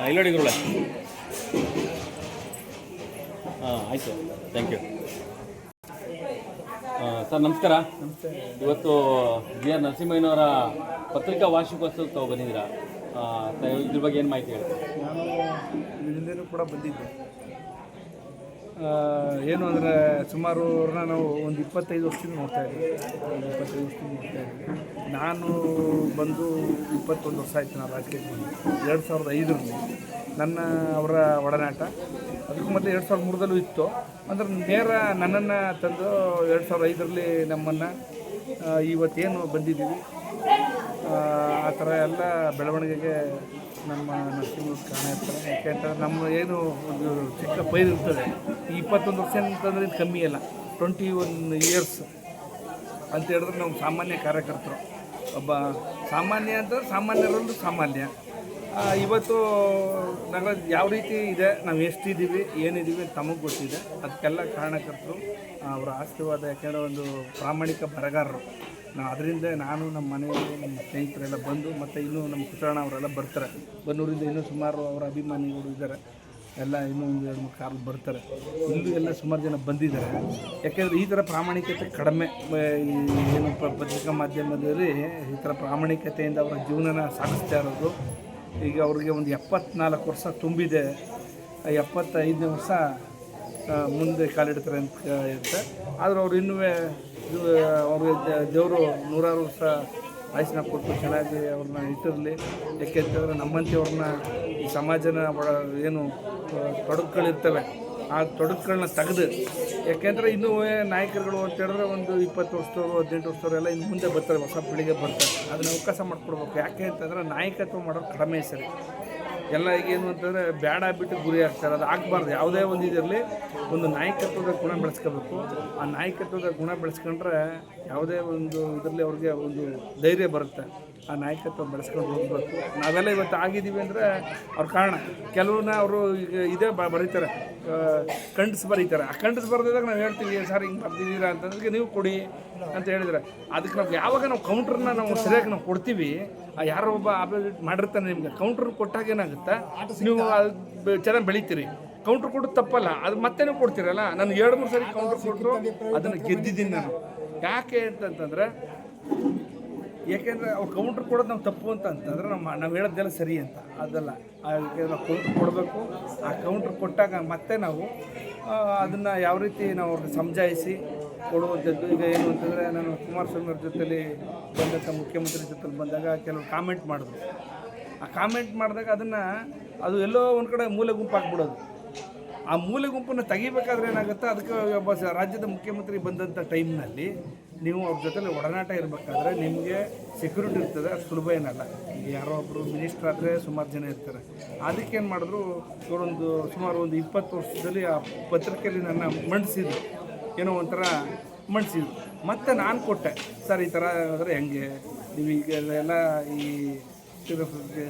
ಇಲ್ಲೋಡಿ ಗುರುಳೆ. ಆಯಿತು, thank you. Sir ನಮಸ್ಕಾರ. ಇವತ್ತು ಜಿ ಆರ್ ನರಸಿಂಹಯ್ಯನವರ ಪತ್ರಿಕಾ ವಾರ್ಷಿಕೋತ್ಸವಕ್ಕೆ ತಾವು ಬಂದಿದ್ದೀರಾ, ಇದ್ರ ಬಗ್ಗೆ ಏನು ಮಾಹಿತಿ ಹೇಳ್ತೀವಿ? ನಾನು ಹಿಂದೆನೂ ಕೂಡ ಬಂದಿದ್ದೆ. ಏನು ಅಂದರೆ ಸುಮಾರು ಅವ್ರನ್ನ ನಾವು ಒಂದು 25 ವರ್ಷದಿಂದ ನೋಡ್ತಾಯಿದ್ದೀವಿ. ನಾನು ಬಂದು 21 ವರ್ಷ ಆಯಿತು. ನಾನು ರಾಜಕೀಯಕ್ಕೆ ಬಂದು 2005ರಲ್ಲಿ ಅವರ ಒಡನಾಟ. ಅದಕ್ಕೂ ಮೊದಲು 2003ದಲ್ಲೂ ಇತ್ತು. ಅಂದ್ರೆ ನೇರ ನನ್ನನ್ನು ತಂದು 2005ರಲ್ಲಿ ನಮ್ಮನ್ನು ಇವತ್ತೇನು ಬಂದಿದ್ದೀವಿ ಆ ಥರ ಎಲ್ಲ ಬೆಳವಣಿಗೆಗೆ ನಮ್ಮ ನರಸಿಂಹ ಕಾರಣ ಇರ್ತಾರೆ. ಯಾಕೆಂತಂದ್ರೆ ನಮ್ಮ ಏನು ಒಂದು ಚಿಕ್ಕ ಪೈರು ಇರ್ತದೆ, ಈ 21 ವರ್ಷ ಅಂತಂದರೆ ಇದು ಕಮ್ಮಿ ಅಲ್ಲ. 21 ಇಯರ್ಸ್ ಅಂತ ಹೇಳಿದ್ರೆ ನಾವು ಸಾಮಾನ್ಯ ಕಾರ್ಯಕರ್ತರು. ಒಬ್ಬ ಸಾಮಾನ್ಯ ಅಂತಂದ್ರೆ ಸಾಮಾನ್ಯರಲ್ಲೂ ಸಾಮಾನ್ಯ. ಇವತ್ತು ನಗರ ಯಾವ ರೀತಿ ಇದೆ, ನಾವು ಎಷ್ಟಿದ್ದೀವಿ ಏನಿದ್ದೀವಿ ತಮಗೆ ಗೊತ್ತಿದೆ. ಅದಕ್ಕೆಲ್ಲ ಕಾರಣಕರ್ತರು ಅವರ ಆಶೀರ್ವಾದ. ಯಾಕೆಂದರೆ ಒಂದು ಪ್ರಾಮಾಣಿಕ ಬರಗಾರರು ಅದರಿಂದ ನಾನು ನಮ್ಮ ಮನೆಯಲ್ಲಿ ನಮ್ಮ ಸ್ನೇಹಿತರೆಲ್ಲ ಬಂದು, ಮತ್ತು ಇನ್ನೂ ನಮ್ಮ ಪುತ್ರಣ್ಣ ಅವರೆಲ್ಲ ಬರ್ತಾರೆ. ಬನ್ನೂರಿಂದ ಇನ್ನೂ ಸುಮಾರು ಅವರ ಅಭಿಮಾನಿಗಳು ಇದ್ದಾರೆ. ಎಲ್ಲ ಇನ್ನೂ ಒಂದು 2-3 ಕಾರಲ್ಲಿ ಬರ್ತಾರೆ. ಇಲ್ಲೂ ಎಲ್ಲ ಸುಮಾರು ಜನ ಬಂದಿದ್ದಾರೆ. ಯಾಕೆಂದರೆ ಈ ಥರ ಪ್ರಾಮಾಣಿಕತೆ ಕಡಿಮೆ. ಏನು ಪತ್ರಿಕಾ ಮಾಧ್ಯಮದಲ್ಲಿ ಈ ಥರ ಪ್ರಾಮಾಣಿಕತೆಯಿಂದ ಅವರ ಜೀವನನ ಸಾಗಿಸ್ತಾ ಇರೋದು. ಈಗ ಅವ್ರಿಗೆ ಒಂದು 74 ವರ್ಷ ತುಂಬಿದೆ. 75ನೇ ವರ್ಷ ಮುಂದೆ ಕಾಲಿಡ್ತಾರೆ ಅಂತ ಇರುತ್ತೆ. ಆದರೂ ಅವ್ರು ಇನ್ನೂ ಅವ್ರಿಗೆ ದೇವರು 100 ವರ್ಷ ಆಯುಷ್ನ ಕೊಟ್ಟು ಚೆನ್ನಾಗಿ ಅವ್ರನ್ನ ಇಟ್ಟಿರಲಿ. ಯಾಕೆಂತಂದರೆ ನಮ್ಮಂಥವ್ರನ್ನ ಈ ಸಮಾಜನ ಏನು ತೊಡಕುಗಳಿರ್ತವೆ ಆ ತೊಡಕುಗಳನ್ನ ತೆಗೆದು, ಯಾಕೆಂದರೆ ಇನ್ನೂ ನಾಯಕರುಗಳು ಅಂತ ಹೇಳಿದ್ರೆ ಒಂದು 20 ವರ್ಷದವರು 18 ವರ್ಷದವರೆಲ್ಲ ಇನ್ನು ಮುಂದೆ ಬರ್ತಾರೆ, ಹೊಸ ಪೀಳಿಗೆ ಬರ್ತಾರೆ. ಅದನ್ನ ಅವಕಾಶ ಮಾಡಿಕೊಡ್ಬೇಕು. ಯಾಕೆ ಅಂತಂದರೆ ನಾಯಕತ್ವ ಮಾಡೋದು ಕಡಿಮೆ ಸರಿ. ಎಲ್ಲ ಈಗೇನು ಅಂತಂದರೆ ಬೇಡ ಬಿಟ್ಟು ಗುರಿ ಆಗ್ತಾರೆ. ಅದು ಆಗಬಾರ್ದು. ಯಾವುದೇ ಒಂದು ಇದರಲ್ಲಿ ಒಂದು ನಾಯಕತ್ವದ ಗುಣ ಬೆಳೆಸ್ಕೋಬೇಕು. ಆ ನಾಯಕತ್ವದ ಗುಣ ಬೆಳೆಸ್ಕೊಂಡ್ರೆ ಯಾವುದೇ ಒಂದು ಇದರಲ್ಲಿ ಅವ್ರಿಗೆ ಒಂದು ಧೈರ್ಯ ಬರುತ್ತೆ. ಆ ನಾಯಕತ್ವ ಬೆಳೆಸ್ಕೊಂಡು ಹೋಗ್ಬೇಕು. ನಾವೆಲ್ಲ ಇವತ್ತು ಆಗಿದ್ದೀವಿ ಅಂದರೆ ಅವ್ರ ಕಾರಣ. ಕೆಲವನ್ನ ಅವರು ಈಗ ಇದೇ ಬರೀತಾರೆ, ಕಂಡಿಸ್ ಬರೀತಾರೆ. ಆ ಕಂಡಿಸ್ ಬರೆದಾಗ ನಾವು ಹೇಳ್ತೀವಿ, ಸರ್ ಹಿಂಗೆ ಬರ್ದಿದ್ದೀರಾ ಅಂತಂದ್ರೆ ನೀವು ಕೊಡಿ ಅಂತ ಹೇಳಿದ್ರೆ, ಅದಕ್ಕೆ ನಾವು ಯಾವಾಗ ನಾವು ಕೌಂಟ್ರನ್ನ ನಾವು ಸರಿಯಾಗಿ ನಾವು ಕೊಡ್ತೀವಿ, ಯಾರೋ ಒಬ್ಬ ಆಪೋಸಿಟ್ ಮಾಡಿರ್ತಾನೆ, ನಿಮಗೆ ಕೌಂಟ್ರ್ ಕೊಟ್ಟಾಗ ಏನಾಗುತ್ತೆ, ನೀವು ಚೆನ್ನಾಗಿ ಬೆಳಿತೀರಿ. ಕೌಂಟ್ರ್ ಕೊಡೋದು ತಪ್ಪಲ್ಲ, ಅದು ಮತ್ತೆ ನೀವು ಕೊಡ್ತೀರಲ್ಲ. ನಾನು 2-3 ಸರಿ ಕೌಂಟ್ರ್ ಕೊಟ್ಟರು ಅದನ್ನು ಗೆದ್ದಿದ್ದೀನಿ ನಾನು. ಯಾಕೆ ಅಂತಂತಂದರೆ, ಯಾಕೆಂದರೆ ಅವ್ರು ಕೌಂಟ್ರ್ ಕೊಡೋದು ನಾವು ತಪ್ಪು ಅಂತಂತಂದ್ರೆ ನಾವು ಹೇಳೋದೆಲ್ಲ ಸರಿ ಅಂತ ಅದಲ್ಲ. ಅದಕ್ಕೆ ನಾವು ಕೌಂಟ್ರ್ ಕೊಡಬೇಕು. ಆ ಕೌಂಟ್ರ್ ಕೊಟ್ಟಾಗ ಮತ್ತೆ ನಾವು ಅದನ್ನು ಯಾವ ರೀತಿ ನಾವು ಅವ್ರಿಗೆ ಸಮಜಾಯಿಸಿ ಕೊಡುವಂಥದ್ದು. ಈಗ ಏನು ಅಂತಂದರೆ, ನಾನು ಕುಮಾರಸ್ವಾಮಿ ಅವ್ರ ಜೊತೆಲಿ ಬಂದಂಥ ಮುಖ್ಯಮಂತ್ರಿ ಜೊತೆಲಿ ಬಂದಾಗ ಕೆಲವು ಕಾಮೆಂಟ್ ಮಾಡಿದ್ರು. ಆ ಕಾಮೆಂಟ್ ಮಾಡಿದಾಗ ಅದು ಎಲ್ಲೋ ಒಂದು ಕಡೆ ಮೂಲೆ ಗುಂಪು ಹಾಕ್ಬಿಡೋದು. ಆ ಮೂಲೆ ಗುಂಪನ್ನು ತೆಗಿಬೇಕಾದ್ರೆ ಏನಾಗುತ್ತೆ, ಅದಕ್ಕೆ ಒಬ್ಬ ರಾಜ್ಯದ ಮುಖ್ಯಮಂತ್ರಿ ಬಂದಂಥ ಟೈಮ್ನಲ್ಲಿ ನೀವು ಅವ್ರ ಜೊತೆಲಿ ಒಡನಾಟ ಇರಬೇಕಾದ್ರೆ ನಿಮಗೆ ಸೆಕ್ಯೂರಿಟಿ ಇರ್ತದೆ. ಅದು ಸುಲಭ ಏನಲ್ಲ. ಈಗ ಯಾರೋ ಒಬ್ಬರು ಮಿನಿಸ್ಟ್ರ್ ಆದರೆ ಸುಮಾರು ಜನ ಇರ್ತಾರೆ. ಅದಕ್ಕೇನು ಮಾಡಿದ್ರು, ಇವರೊಂದು ಸುಮಾರು ಒಂದು 20 ವರ್ಷದಲ್ಲಿ ಆ ಪತ್ರಿಕೆಯಲ್ಲಿ ನನ್ನ ಮಂಡಿಸಿದ್ರು, ಏನೋ ಒಂಥರ ಮಂಡಿಸಿದ್ರು. ಮತ್ತು ನಾನು ಕೊಟ್ಟೆ, ಸರ್ ಈ ಥರ ಆದರೆ ಹೆಂಗೆ, ನೀವು ಈಗ ಎಲ್ಲ ಈ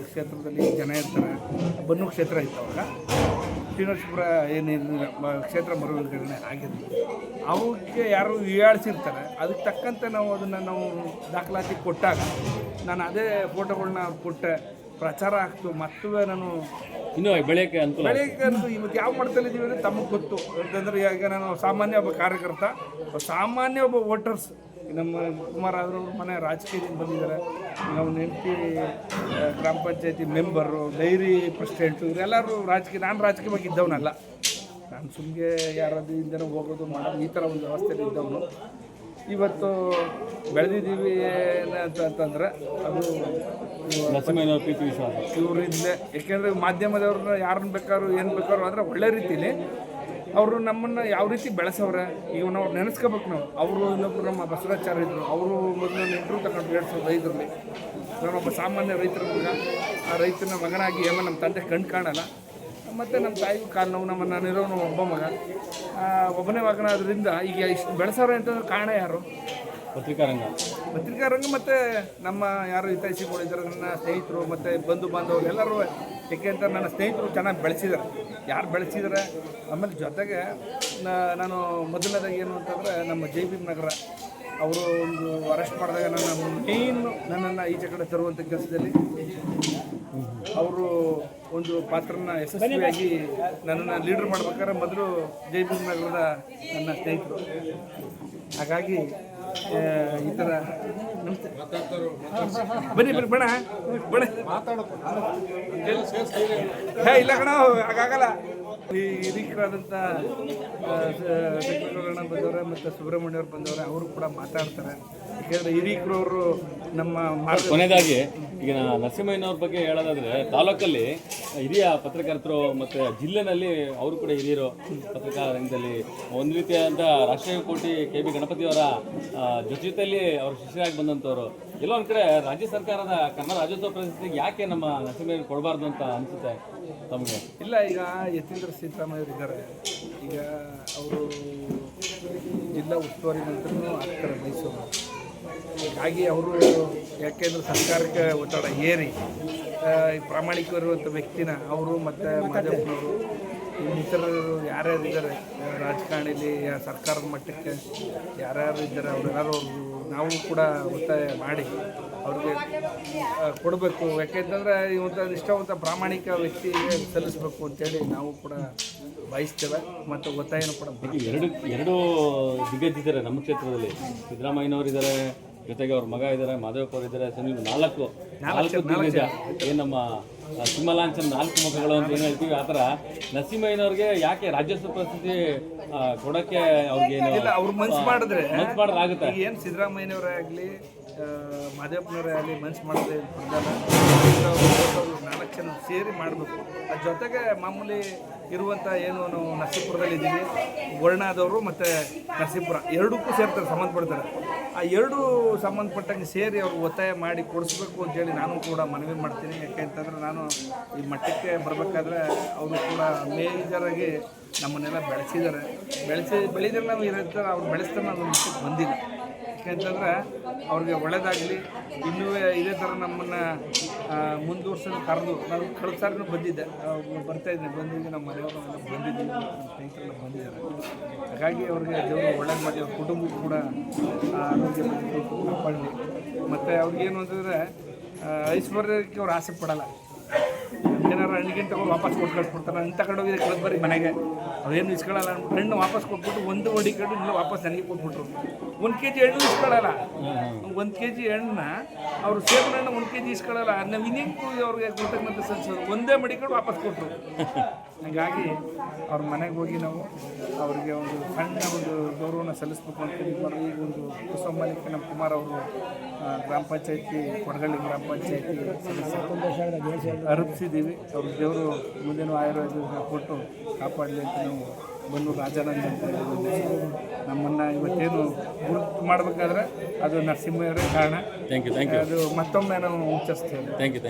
ಕ್ಷೇತ್ರದಲ್ಲಿ ಜನ ಇರ್ತಾರೆ. ಬನ್ನೂ ಕ್ಷೇತ್ರ ಇತ್ತವಾಗ, ಶ್ರೀನಿವಾಸಪುರ ಏನಿಲ್ಲ ಕ್ಷೇತ್ರ ಮರುವಿಂಗಡಣೆ ಆಗಿದ್ದು, ಅವಕ್ಕೆ ಯಾರು ಹೀಯಾಳಿಸಿರ್ತಾರೆ. ಅದಕ್ಕೆ ತಕ್ಕಂತೆ ನಾವು ಅದನ್ನು ದಾಖಲಾತಿ ಕೊಟ್ಟಾಗ ನಾನು ಅದೇ ಫೋಟೋಗಳನ್ನ ಕೊಟ್ಟೆ, ಪ್ರಚಾರ ಆಗ್ತು. ಮತ್ತು ನಾನು ಇನ್ನೂ ಬೆಳೆಯೋಕ್ಕೆ ಇವತ್ತು ಯಾವ ಮಟ್ಟದಲ್ಲಿದ್ದೀವಿ ಅಂದರೆ ತಮಗೆ ಗೊತ್ತು. ಅಂತಂದರೆ ಈಗ ನಾನು ಸಾಮಾನ್ಯ ಒಬ್ಬ ಕಾರ್ಯಕರ್ತ, ಸಾಮಾನ್ಯ ಒಬ್ಬ ವೋಟರ್ಸ್. ನಮ್ಮ ಕುಮಾರ್ ಆದರೂ ಮನೆ ರಾಜಕೀಯದಿಂದ ಬಂದಿದ್ದಾರೆ. ನಾವು ನೆನಪಿ ಗ್ರಾಮ ಪಂಚಾಯತಿ ಮೆಂಬರು, ಡೈರಿ ಪ್ರೆಸಿಡೆಂಟು, ಇವರೆಲ್ಲರೂ ನಾನು ರಾಜಕೀಯವಾಗಿ ಇದ್ದವನಲ್ಲ. ನಾನು ಸುಮ್ಮನೆ ಯಾರಾದ್ರೂ ಇಂದನೂ ಹೋಗೋದು ಮಾಡೋದು ಈ ಥರ ಒಂದು ವ್ಯವಸ್ಥೆಯಲ್ಲಿ ಇದ್ದವನು. ಇವತ್ತು ಬೆಳೆದಿದ್ದೀವಿ ಅಂತಂದರೆ ಅದು ಪ್ರೀತಿ ವಿಶ್ವಾಸ ಇವರಿಂದಲೇ. ಏಕೆಂದರೆ ಮಾಧ್ಯಮದವ್ರನ್ನ ಯಾರನ್ನ ಬೇಕಾದ್ರು ಏನು ಬೇಕಾದ್ರು ಆದರೆ ಒಳ್ಳೆ ರೀತಿಲಿ ಅವರು ನಮ್ಮನ್ನು ಯಾವ ರೀತಿ ಬೆಳೆಸವ್ರೆ ಈಗ ನಾವು ನೆನೆಸ್ಕೋಬೇಕು. ಅವರು ಇನ್ನೊಬ್ಬರು ನಮ್ಮ ಬಸವರಾಚಾರ್ಯ ಇದ್ದರು. ಅವರು ಮೊದಲು ಇಂಟರ್ವ್ಯೂ ತಗೊಂಡು 2005ರಲ್ಲಿ. ನಾನೊಬ್ಬ ಸಾಮಾನ್ಯ ರೈತರ ಮಗ. ಆ ರೈತನ ಮಗನಾಗಿ ನಮ್ಮ ತಂದೆ ಕಣ್ಣು ಕಾಣಲ್ಲ. ಮತ್ತು ನಮ್ಮ ತಾಯಿಗೂ ಕಾಲು ನೋವು. ನಾನಿರೋನು ಒಬ್ಬ ಮಗ, ಒಬ್ಬನೇ ಮಗನಾದ್ರಿಂದ ಈಗ ಇಷ್ಟು ಬೆಳೆಸೋರು ಅಂತಂದ್ರೆ ಕಾರಣ ಯಾರು? ಪತ್ರಿಕಾರಂಗ. ಮತ್ತು ನಮ್ಮ ಯಾರು ಹಿತೈಷಿಗಳಿದ್ದಾರೆ, ನನ್ನ ಸ್ನೇಹಿತರು ಮತ್ತು ಬಂಧು ಬಾಂಧವರು ಎಲ್ಲರೂ. ಏಕೆಂತ ನನ್ನ ಸ್ನೇಹಿತರು ಚೆನ್ನಾಗಿ ಬೆಳೆಸಿದ್ದಾರೆ. ಯಾರು ಬೆಳೆಸಿದ್ದಾರೆ. ಆಮೇಲೆ ಜೊತೆಗೆ ನಾನು ಮೊದಲನೇದಾಗಿ ಏನು ಅಂತಂದರೆ, ನಮ್ಮ ಜೆ ಬಿ ನಗರ ಅವರು ಒಂದು ಅರೆಸ್ಟ್ ಮಾಡಿದಾಗ ನನ್ನನ್ನು ಈಚೆ ಕಡೆ ತರುವಂಥ ಕೆಲಸದಲ್ಲಿ ಅವರು ಒಂದು ಪಾತ್ರನ ಯಶಸ್ವಿಯಾಗಿ ನನ್ನನ್ನು ಲೀಡರ್ ಮಾಡ್ಬೇಕಾದ್ರೆ ಮೊದಲು ಜಯಭೀಮ್ ನಗರದ ನನ್ನ ಸ್ನೇಹಿತರು. ಹಾಗಾಗಿ ಈ ಥರ ನಮಸ್ತೆ ಬನ್ನಿ ಬಣ್ಣ ಇಲ್ಲ ಕಣ ಹಾಗಾಗಲ್ಲ. ಈ ಹಿರಿಕರಾದಂಥ ಶಂಕರಗೌಡಣ್ಣ ಬಂದವರೆ ಮತ್ತು ಸುಬ್ರಹ್ಮಣ್ಯ ಅವ್ರು ಬಂದವರೆ, ಅವರು ಕೂಡ ಮಾತಾಡ್ತಾರೆ. ಯಾಕೆಂದರೆ ಹಿರಿಕರವರು ನಮ್ಮ ಕೊನೆಯದಾಗಿ ಈಗ ನರಸಿಂಹಯ್ಯನವ್ರ ಬಗ್ಗೆ ಹೇಳೋದಾದ್ರೆ ತಾಲೂಕಲ್ಲಿ ಹಿರಿಯ ಪತ್ರಕರ್ತರು ಮತ್ತು ಜಿಲ್ಲೆನಲ್ಲಿ ಅವರು ಕೂಡ ಹಿರಿಯರು ಪತ್ರಿಕಾ ರಂಗದಲ್ಲಿ ಒಂದು ರೀತಿಯಾದಂಥ ರಾಷ್ಟ್ರೀಯ ಕೋಟಿ ಕೆ ಬಿ ಗಣಪತಿಯವರ ಜೊತೆಯಲ್ಲಿ ಅವರು ಶಿಷ್ಯರಾಗಿ ಬಂದಂಥವ್ರು. ಎಲ್ಲೋ ಒಂದು ಕಡೆ ರಾಜ್ಯ ಸರ್ಕಾರದ ಕನ್ನಡ ರಾಜ್ಯೋತ್ಸವ ಪ್ರಶಸ್ತಿಗೆ ಯಾಕೆ ನಮ್ಮ ನರಸಿಂಹಯ್ಯ ಕೊಡಬಾರ್ದು ಅಂತ ಅನಿಸುತ್ತೆ ತಮಗೆ? ಇಲ್ಲ, ಈಗ ಯತೀಂದ್ರ ಸಿದ್ದರಾಮಯ್ಯವರು ಇದ್ದಾರೆ. ಈಗ ಅವರು ಜಿಲ್ಲಾ ಉಸ್ತುವಾರಿ ಮಂತ್ರಿನೂ ಆಗ್ತಾರೆ ಮೈಸೂರು. ಹಾಗಾಗಿ ಅವರು ಯಾಕೆಂದ್ರೆ ಸರ್ಕಾರಕ್ಕೆ ಒತ್ತಡ ಏರಿ ಪ್ರಾಮಾಣಿಕವಿರುವಂಥ ವ್ಯಕ್ತಿನ ಅವರು ಮತ್ತು ಮಾದೇವಪ್ಪನವರು ಇನ್ನಿತರರು ಯಾರ್ಯಾರು ಇದ್ದಾರೆ ರಾಜಕಾರಣಿಲಿ ಸರ್ಕಾರದ ಮಟ್ಟಕ್ಕೆ ಯಾರ್ಯಾರು ಇದ್ದಾರೆ ಅವರೆಲ್ಲರೂ ನಾವು ಕೂಡ ಒತ್ತಾಯ ಮಾಡಿ ಅವ್ರಿಗೆ ಕೊಡಬೇಕು. ಯಾಕೆಂತಂದರೆ ಇವತ್ತು ನಿಷ್ಠಾವಂತ ಪ್ರಾಮಾಣಿಕ ವ್ಯಕ್ತಿಗೆ ಸಲ್ಲಿಸಬೇಕು ಅಂತೇಳಿ ನಾವು ಕೂಡ ಬಯಸ್ತೇವೆ ಮತ್ತು ಒತ್ತಾಯನೂ ಕೂಡ. ಎರಡು ದಿಗ್ಗಜಿದ್ದಾರೆ ನಮ್ಮ ಕ್ಷೇತ್ರದಲ್ಲಿ. ಸಿದ್ದರಾಮಯ್ಯನವರು ಇದ್ದಾರೆ, ಜೊತೆಗೆ ಅವ್ರ ಮಗ ಇದ್ದಾರೆ, ಮಾದೇವಪ್ಪ ಅವರು ಇದ್ದಾರೆ. ನಾಲ್ಕು ದಿಗ್ಗಜ ಏನು ನಮ್ಮ ಸಿಂಹಲಾಂಛನ 4 ಮುಖಗಳು ಅಂತ ಏನು ಹೇಳ್ತೀವಿ, ಆ ಥರ ನರಸಿಂಹಯ್ಯನವ್ರಿಗೆ ಯಾಕೆ ರಾಜ್ಯೋತ್ಸವ ಪ್ರಶಸ್ತಿ ಕೊಡೋಕ್ಕೆ ಅವ್ರಿಗೇನು ಅವ್ರು ಮನ್ಸು ಮಾಡಿದ್ರೆ ಆಗುತ್ತೆ? ಏನು ಸಿದ್ದರಾಮಯ್ಯನವರೇ ಆಗಲಿ ಮಾದೇವಪ್ಪನವರೇ ಆಗಲಿ ಮನ್ಸು ಮಾಡಿದ್ರೆ 4 ಜನ ಸೇರಿ ಮಾಡಬೇಕು. ಅದ್ರ ಜೊತೆಗೆ ಮಾಮೂಲಿ ಇರುವಂಥ ಏನು ನಾವು ನರಸೀಪುರದಲ್ಲಿದ್ದೀವಿ, ವರ್ಣಾದವರು ಮತ್ತು ನರಸೀಪುರ ಎರಡಕ್ಕೂ ಸೇರ್ತಾರೆ, ಸಂಬಂಧಪಡ್ತಾರೆ. ಆ ಎರಡೂ ಸಂಬಂಧಪಟ್ಟಂಗೆ ಸೇರಿ ಅವ್ರಿಗೆ ಒತ್ತಾಯ ಮಾಡಿ ಕೊಡಿಸ್ಬೇಕು ಅಂತೇಳಿ ನಾನು ಕೂಡ ಮನವಿ ಮಾಡ್ತೀನಿ. ಯಾಕೆಂತಂದ್ರೆ ನಾನು ಈ ಮಟ್ಟಕ್ಕೆ ಬರಬೇಕಾದ್ರೆ ಅವರು ಕೂಡ ಮೇಜರಾಗಿ ನಮ್ಮನ್ನೆಲ್ಲ ಬೆಳೆಸಿದ್ರೆ ನಾವು ಇರ್ತಾರೆ, ಅವ್ರು ಬೆಳೆಸ್ತಾರೆ ನಾವು ಮಟ್ಟಕ್ಕೆ ಬಂದಿಲ್ಲ. ಯಾಕೆಂತಂದ್ರೆ ಅವ್ರಿಗೆ ಒಳ್ಳೇದಾಗಲಿ, ಇನ್ನೂ ಇದೇ ಥರ ನಮ್ಮನ್ನು ಮುಂದುವರ್ಸೋದು ಕರೆದು ನಾನು ಕಳೆದ ಸಾರಿನೂ ಬಂದಿದ್ದೆ, ಬಂದಿದ್ದೆ ನಮ್ಮ ಮನೆಯವರೆಲ್ಲ ಬಂದಿದ್ದೀವಿ, ನಮ್ಮ ಸ್ನೇಹಿತರೆಲ್ಲ ಬಂದಿದ್ದಾರೆ. ಹಾಗಾಗಿ ಅವ್ರಿಗೆ ದೇವರು ಒಳ್ಳೇದು ಮಾಡಿ ಅವ್ರ ಕುಟುಂಬಕ್ಕೂ ಕೂಡ ಆರೋಗ್ಯ ಕಾಪಾಡಲಿ. ಮತ್ತು ಅವ್ರಿಗೇನು ಅಂತಂದರೆ ಐಶ್ವರ್ಯಕ್ಕೆ ಅವ್ರು ಆಸೆ ಪಡಲ್ಲ. ಏನಾರು ಹಣ್ಣಿಗಿಂತ ತಗೊಂಡು ವಾಪಸ್ ಕೊಟ್ಟು ಕಳಿಸ್ಬಿಡ್ತಾರೆ. ಅಂತ ಕಡೆ ಕಳೆದ ಬರೀ ಮನೆಗೆ ಅವೇನು ಇಸ್ಕೊಳ್ಳಲ್ಲ ಅಂದ್ಬಿಟ್ಟು ಹಣ್ಣು ವಾಪಸ್ ಕೊಟ್ಬಿಟ್ಟು ಒಂದು ಹೊಡಿಕೊಂಡು ಇಲ್ಲ ವಾಪಸ್ ನನಗೆ ಕೊಟ್ಬಿಟ್ರು. 1 kg ಹಣ್ಣು ಇಸ್ಕೊಳ್ಳಲ್ಲ. 1 kg ಹಣ್ಣನ್ನ ಅವರು ಸೇಬು ಹಣ್ಣು 1 kg ಇಸ್ಕೊಳ್ಳಲ್ಲ. ನಾವು ಇನ್ನೇನು ಅವ್ರಿಗೆ ಕೃತಜ್ಞತೆ ಸಲ್ಲಿಸೋದು, ಒಂದೇ ಮಡಿಕೊಂಡು ವಾಪಸ್ ಕೊಟ್ಟರು. ಹಾಗಾಗಿ ಅವ್ರ ಮನೆಗೆ ಹೋಗಿ ನಾವು ಅವರಿಗೆ ಒಂದು ಸಣ್ಣ ಒಂದು ಗೌರವನ ಸಲ್ಲಿಸ್ಬೇಕು ಅಂತ ಈಗ ಒಂದು ಕುಸುಮಾಲಿಕ ನಮ್ಮ ಕುಮಾರ್ ಅವರು ಗ್ರಾಮ ಪಂಚಾಯತಿ ಕೊಡಗಳ್ಳಿ ಗ್ರಾಮ ಪಂಚಾಯತಿ ಅರ್ಪಿಸಿದ್ದೀವಿ. ಅವ್ರ ದೇವರು ಮುಂದೇನು ಆಯುರ್ವೇದ ಕೊಟ್ಟು ಕಾಪಾಡಲಿ ಅಂತ ನಾವು ಬಂದು ರಾಜಾನಂದ ಅಂತ ನಮ್ಮನ್ನು ಇವತ್ತೇನು ಗುರುತು ಮಾಡಬೇಕಾದ್ರೆ ಅದು ನರಸಿಂಹಯ್ಯವರೇ ಕಾರಣ. Thank you. ಅದು ಮತ್ತೊಮ್ಮೆ ನಾವು ಉಚ್ಚರಿಸ್ತೇವೆ. Thank you.